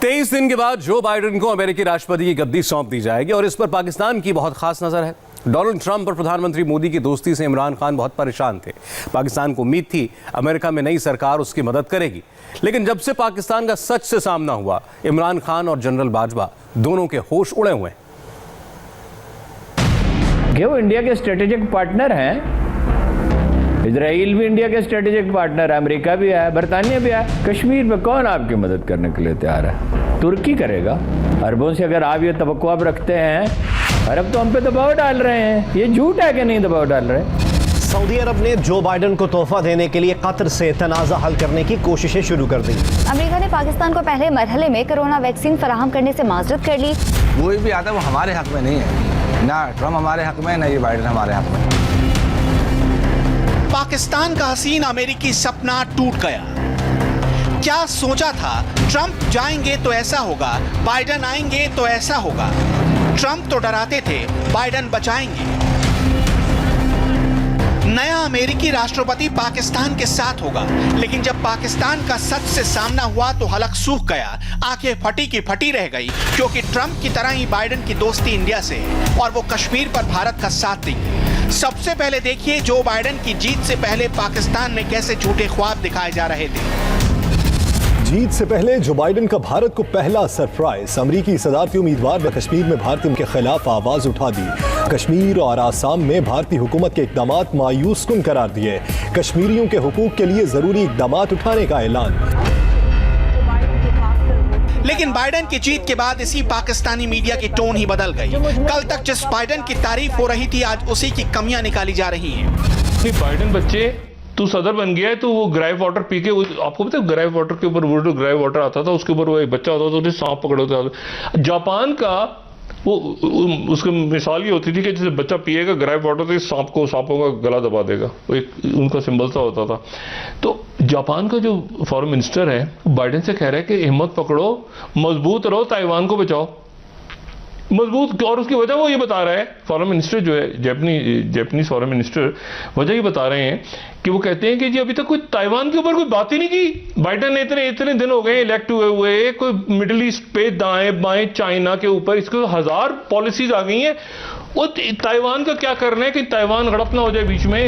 23 दिन के बाद जो बाइडेन को अमेरिकी राष्ट्रपति की गद्दी सौंप दी जाएगी और इस पर पाकिस्तान की बहुत खास नजर है। डोनाल्ड ट्रंप और प्रधानमंत्री मोदी की दोस्ती से इमरान खान बहुत परेशान थे। पाकिस्तान को उम्मीद थी अमेरिका में नई सरकार उसकी मदद करेगी, लेकिन जब से पाकिस्तान का सच से सामना हुआ, इमरान खान और जनरल बाजवा दोनों के होश उड़े हुए हैं। वो इंडिया के स्ट्रेटेजिक पार्टनर हैं। इजराइल भी इंडिया के स्ट्रेटेजिक पार्टनर है, अमेरिका भी है, बरतानिया भी है। कश्मीर में कौन आपकी मदद करने के लिए तैयार है? तुर्की करेगा। अरबों से अगर आप ये तवक्को आप रखते हैं, अरब तो हम पे दबाव डाल रहे हैं। ये झूठ है कि नहीं दबाव डाल रहे? सऊदी अरब ने जो बाइडेन को तोहफा देने के लिए कतर से तनाज़ा हल करने की कोशिशें शुरू कर दी। अमेरिका ने पाकिस्तान को पहले मरहले में कोरोना वैक्सीन फराहम करने से माजरत कर ली। कोई भी आता है वो हमारे हक में नहीं है, ना ट्रम्प हमारे हक में, ना ये बाइडेन हमारे हक में। पाकिस्तान का हसीन अमेरिकी सपना टूट गया। क्या सोचा था, ट्रंप जाएंगे तो ऐसा होगा, बाइडेन आएंगे तो ऐसा होगा। ट्रंप तो डराते थे, बाइडेन बचाएंगे। नया अमेरिकी राष्ट्रपति पाकिस्तान के साथ होगा, लेकिन जब पाकिस्तान का सच से सामना हुआ तो हलक सूख गया। आंखें फटी की फटी रह गई, क्योंकि ट्रंप की तरह ही बाइडेन की दोस्ती इंडिया से है और वो कश्मीर पर भारत का साथ देंगे। सबसे पहले देखिए जो बाइडेन की जीत से पहले पाकिस्तान में कैसे झूठे ख्वाब दिखाए जा रहे थे। जीत से पहले जो बाइडेन का भारत को पहला सरप्राइज। अमेरिकी सदारती उम्मीदवार ने कश्मीर में भारतीयों के खिलाफ आवाज उठा दी। कश्मीर और आसाम में भारतीय हुकूमत के इकदामात मायूस कुन करार दिए। कश्मीरियों के हुकूक के लिए जरूरी इकदामात उठाने का ऐलान। लेकिन बाइडेन की जीत के बाद इसी पाकिस्तानी मीडिया की टोन ही बदल गई। कल तक जिस बाइडेन की तारीफ हो रही थी, आज उसी की कमियां निकाली जा रही हैं। बाइडेन बच्चे तू सदर बन गया है, तो वो ग्राइव वाटर पी के, आपको पता है ग्राइव वाटर के ऊपर वो जो ग्राइव वाटर आता था उसके ऊपर वो एक बच्चा होता था, उन्हें सांप पकड़े होता था। जापान का वो उसकी मिसाल ये होती थी कि जैसे बच्चा पिएगा ग्राइव वाटर तो सांपों का गला दबा देगा, वो एक उनका सिंबल सा होता था। तो जापान का जो फॉरेन मिनिस्टर है बाइडेन से कह रहा है कि हिम्मत पकड़ो, मजबूत रहो, ताइवान को बचाओ, मजबूत। और उसकी वजह वो ये बता रहा है, फॉरेन मिनिस्टर जो है जापानीज फॉरेन मिनिस्टर वजह ये बता रहे हैं कि वो कहते हैं कि जी अभी तक कोई ताइवान के ऊपर कोई बात ही नहीं की। बाइडेन ने इतने दिन हो गए इलेक्ट हुए, कोई मिडिल ईस्ट पे दाएं बाएं चाइना के ऊपर इसको 1000 पॉलिसीज आ गई हैं। वो ताइवान का क्या करना है कि ताइवान हड़प ना हो जाए बीच में।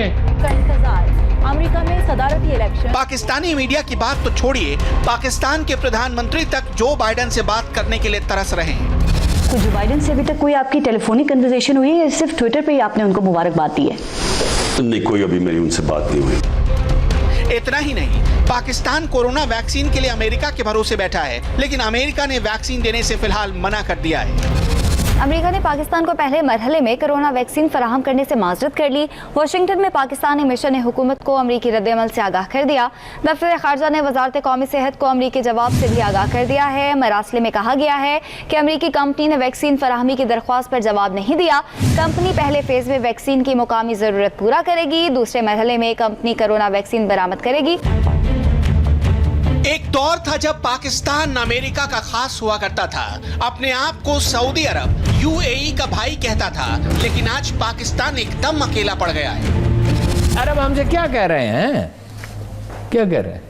अमेरिका में सदारती इलेक्शन। पाकिस्तानी मीडिया की बात तो छोड़िए, पाकिस्तान के प्रधानमंत्री तक जो बाइडेन से बात करने के लिए तरस रहे हैं। तो जो बाइडेन से अभी तक कोई आपकी टेलीफोनिक कन्वर्सेशन हुई है या सिर्फ ट्विटर पे ही आपने उनको मुबारकबाद दी है? नहीं, कोई अभी मेरी उनसे बात नहीं हुई। इतना ही नहीं, पाकिस्तान कोरोना वैक्सीन के लिए अमेरिका के भरोसे बैठा है, लेकिन अमेरिका ने वैक्सीन देने से फिलहाल मना कर दिया है। अमेरिका ने पाकिस्तान को पहले मरहले में कोरोना वैक्सीन फराहम करने से माजरत कर ली। वाशिंगटन में पाकिस्तानी मिशन ने हुकूमत को अमरीकी रद्द-ए-अमल से आगाह कर दिया। दफ्तर खारजा ने वजारत कौमी सेहत को अमरीकी जवाब से भी आगाह कर दिया है। मरासले में कहा गया है कि अमरीकी कंपनी ने वैक्सीन फराहमी की दरख्वास्त पर जवाब नहीं दिया। कंपनी पहले फेज में वैक्सीन की मुकामी जरूरत पूरा करेगी, दूसरे मरहले में कंपनी कोरोना वैक्सीन बरामद करेगी। एक दौर था जब पाकिस्तान अमेरिका का खास हुआ करता था, अपने आप को सऊदी अरब यूएई का भाई कहता था, लेकिन आज पाकिस्तान एकदम अकेला पड़ गया है। अरब हमसे क्या कह रहे हैं? क्या कह रहे हैं?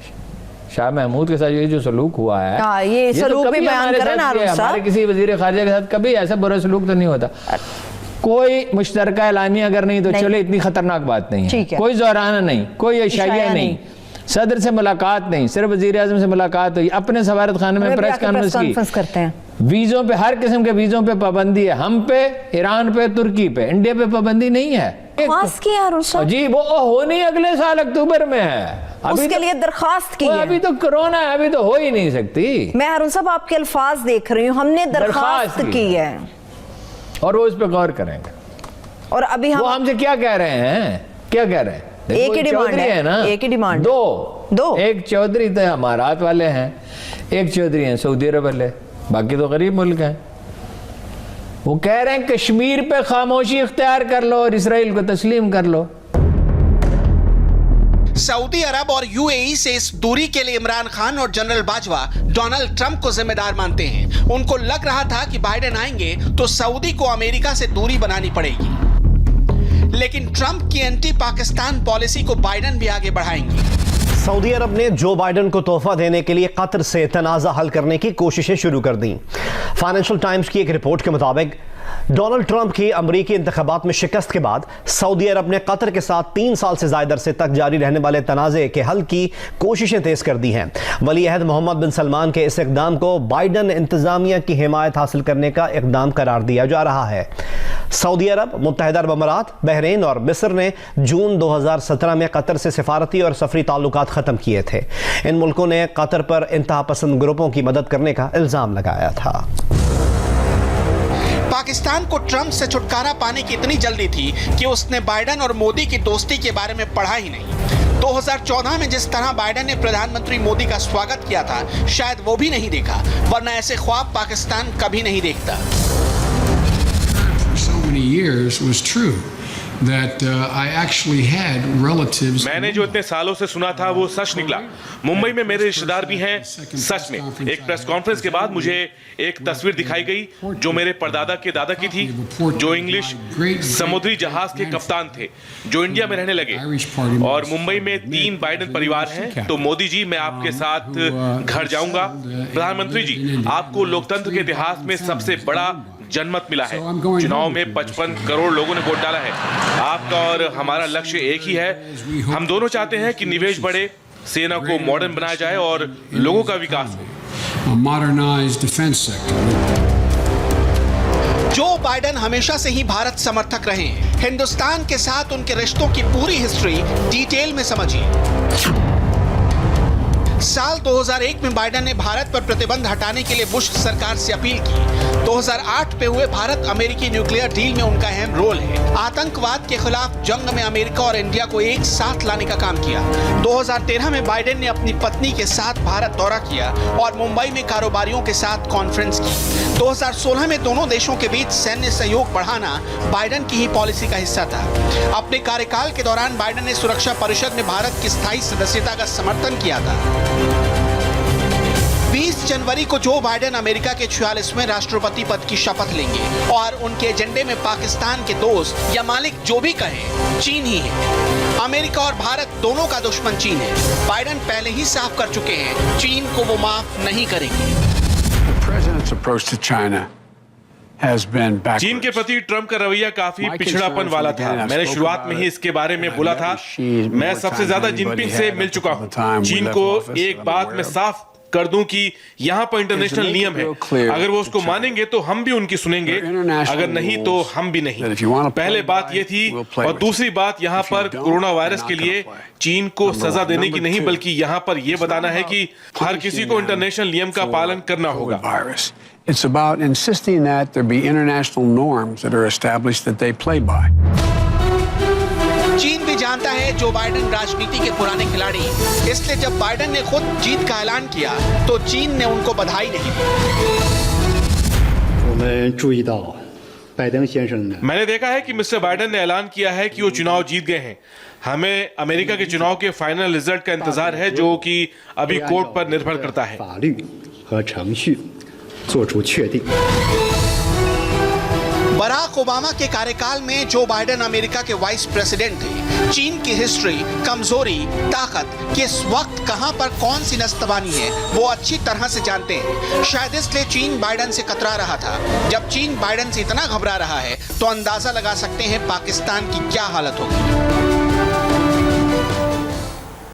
शाह महमूद के साथ ये जो सलूक हुआ है, ये सलूक भी बयान करें ना। हमारे किसी वजीर खारजा के साथ कभी ऐसा बुरा सलूक तो नहीं होता। कोई मुश्तरका एलानिया अगर नहीं तो चले, इतनी खतरनाक बात नहीं है। कोई ज़ौराना नहीं, कोई इशाया नहीं, सदर से मुलाकात नहीं, सिर्फ वजीर आज़म से मुलाकात हुई। अपने सफारत खाने में प्रेस कॉन्फ्रेंस करते हैं। वीज़ों पे, हर किस्म के वीज़ों पे पाबंदी है। हम पे, ईरान पे, तुर्की पे, इंडिया पे पाबंदी नहीं है। जी वो होनी अगले साल अक्टूबर में है। अभी उसके लिए दरखास्त की है। अभी तो कोरोना है, अभी तो हो ही नहीं सकती। मैं हारून साहब आपके अल्फाज देख रही हूँ, हमने दरखास्त की है और वो इस पे गौर करेंगे। और अभी वो हमसे क्या कह रहे हैं? क्या कह रहे हैं? एक ही डिमांड है ना, एक ही डिमांड। दो एक चौधरी तो अमारात वाले हैं, एक चौधरी हैं सऊदी अरब वाले, बाकी तो गरीब मुल्क हैं। वो कह रहे हैं कश्मीर पे खामोशी इख्तियार कर लो और इसराइल को तस्लीम कर लो। सऊदी अरब और यूएई से इस दूरी के लिए इमरान खान और जनरल बाजवा डोनाल्ड ट्रंप को जिम्मेदार मानते हैं। उनको लग रहा था कि बाइडेन आएंगे तो सऊदी को अमेरिका से दूरी बनानी पड़ेगी, लेकिन ट्रंप की एंटी पाकिस्तान पॉलिसी को बाइडेन भी आगे बढ़ाएंगे। सऊदी अरब ने जो बाइडन को तोहफा देने के लिए कतर से तनाज़ा हल करने की कोशिशें शुरू कर दी। फाइनेंशियल टाइम्स की एक रिपोर्ट के मुताबिक डोनाल्ड ट्रंप की अमरीकी इंतखाबात में शिकस्त के बाद सऊदी अरब ने कतर के साथ 3 साल से ज़्यादा अरसे तक जारी रहने वाले तनाज़े के हल की कोशिशें तेज़ कर दी हैं। वली अहद मोहम्मद बिन सलमान के इस इक़दाम को बाइडन इंतज़ामिया की हिमायत हासिल करने का इक़दाम करार दिया जा रहा है। सऊदी अरब, मुत्तहिदा अरब अमारात, बहरीन और मिस्र ने जून 2017 में कतर से सिफारती और सफरी ताल्लुकात ख़त्म किए थे। इन मुल्कों ने कतर पर इंतहा पसंद ग्रुपों की मदद करने का इल्ज़ाम लगाया था। पाकिस्तान को ट्रंप से छुटकारा पाने की इतनी जल्दी थी कि उसने बाइडन और मोदी की दोस्ती के बारे में पढ़ा ही नहीं। 2014 में जिस तरह बाइडन ने प्रधानमंत्री मोदी का स्वागत किया था, शायद वो भी नहीं देखा, वरना ऐसे ख्वाब पाकिस्तान कभी नहीं देखता। मैंने जो इतने सालों से सुना था वो सच निकला। मुंबई में मेरे रिश्तेदार भी हैं। सच में एक प्रेस कॉन्फ्रेंस के बाद मुझे एक तस्वीर दिखाई गई जो मेरे परदादा के दादा की थी, जो इंग्लिश समुद्री जहाज के कप्तान थे, जो इंडिया में रहने लगे। और मुंबई में 3 बाइडन परिवार हैं। तो मोदी जी, मैं आपके साथ घर जाऊंगा। प्रधानमंत्री जी, आपको लोकतंत्र के इतिहास में सबसे बड़ा जनमत मिला है। चुनाव में 55 करोड़ लोगों ने वोट डाला है। आपका और हमारा लक्ष्य एक ही है। हम दोनों चाहते हैं कि निवेश बढ़े, सेना को मॉडर्न बनाया जाए और लोगों का विकास हो। जो बाइडन हमेशा से ही भारत समर्थक रहे हैं। हिंदुस्तान के साथ उनके रिश्तों की पूरी हिस्ट्री डिटेल में समझिए। साल 2001 में बाइडन ने भारत पर प्रतिबंध हटाने के लिए बुश सरकार से अपील की। 2008 पे हुए भारत अमेरिकी न्यूक्लियर डील में उनका अहम रोल है। आतंकवाद के खिलाफ जंग में अमेरिका और इंडिया को एक साथ लाने का काम किया। 2013 में बाइडन ने अपनी पत्नी के साथ भारत दौरा किया और मुंबई में कारोबारियों के साथ कॉन्फ्रेंस की। 2016 में दोनों देशों के बीच सैन्य सहयोग बढ़ाना बाइडन की ही पॉलिसी का हिस्सा था। अपने कार्यकाल के दौरान बाइडन ने सुरक्षा परिषद में भारत की स्थायी सदस्यता का समर्थन किया था। 20 जनवरी को जो बाइडन अमेरिका के 46वें राष्ट्रपति पद की शपथ लेंगे और उनके एजेंडे में पाकिस्तान के दोस्त या मालिक जो भी कहें, चीन ही है। अमेरिका और भारत दोनों का दुश्मन चीन है। बाइडन पहले ही साफ कर चुके हैं, चीन को वो माफ नहीं करेंगे। चीन के प्रति ट्रंप का रवैया काफी पिछड़ापन वाला था। मैंने शुरुआत में ही इसके बारे में बोला था। मैं सबसे ज्यादा जिनपिंग से मिल चुका हूँ। चीन को एक बात मैं साफ कर दूं कि यहाँ पर इंटरनेशनल नियम है। अगर वो उसको मानेंगे तो हम भी उनकी सुनेंगे, अगर नहीं तो हम भी नहीं। पहले बात ये थी। और दूसरी बात, यहाँ पर कोरोना वायरस के लिए चीन को सजा देने की नहीं, बल्कि यहाँ पर ये बताना है कि हर किसी को इंटरनेशनल नियम का पालन करना होगा। It's about insisting that there be international norms that are established that they play by. चीन भी जानता है जो बाइडन राजनीति के पुराने खिलाड़ी, इसलिए जब बाइडन ने खुद जीत का ऐलान किया तो चीन ने उनको बधाई नहीं दी। मैंने देखा है कि मिस्टर बाइडन ने ऐलान किया है कि वो चुनाव जीत गए हैं। हमें अमेरिका के चुनाव के फाइनल रिजल्ट का इंतजार है, जो कि अभी कोर्ट पर निर्भर करता है। बराक ओबामा के कार्यकाल में जो बाइडन अमेरिका के वाइस प्रेसिडेंट थे। चीन की हिस्ट्री, कमजोरी, ताकत, किस वक्त कहां पर कौन सी नस्तबानी है, वो अच्छी तरह से जानते हैं। शायद इसलिए चीन बाइडन से कतरा रहा था। जब चीन बाइडन से इतना घबरा रहा है तो अंदाजा लगा सकते हैं पाकिस्तान की क्या हालत होगी।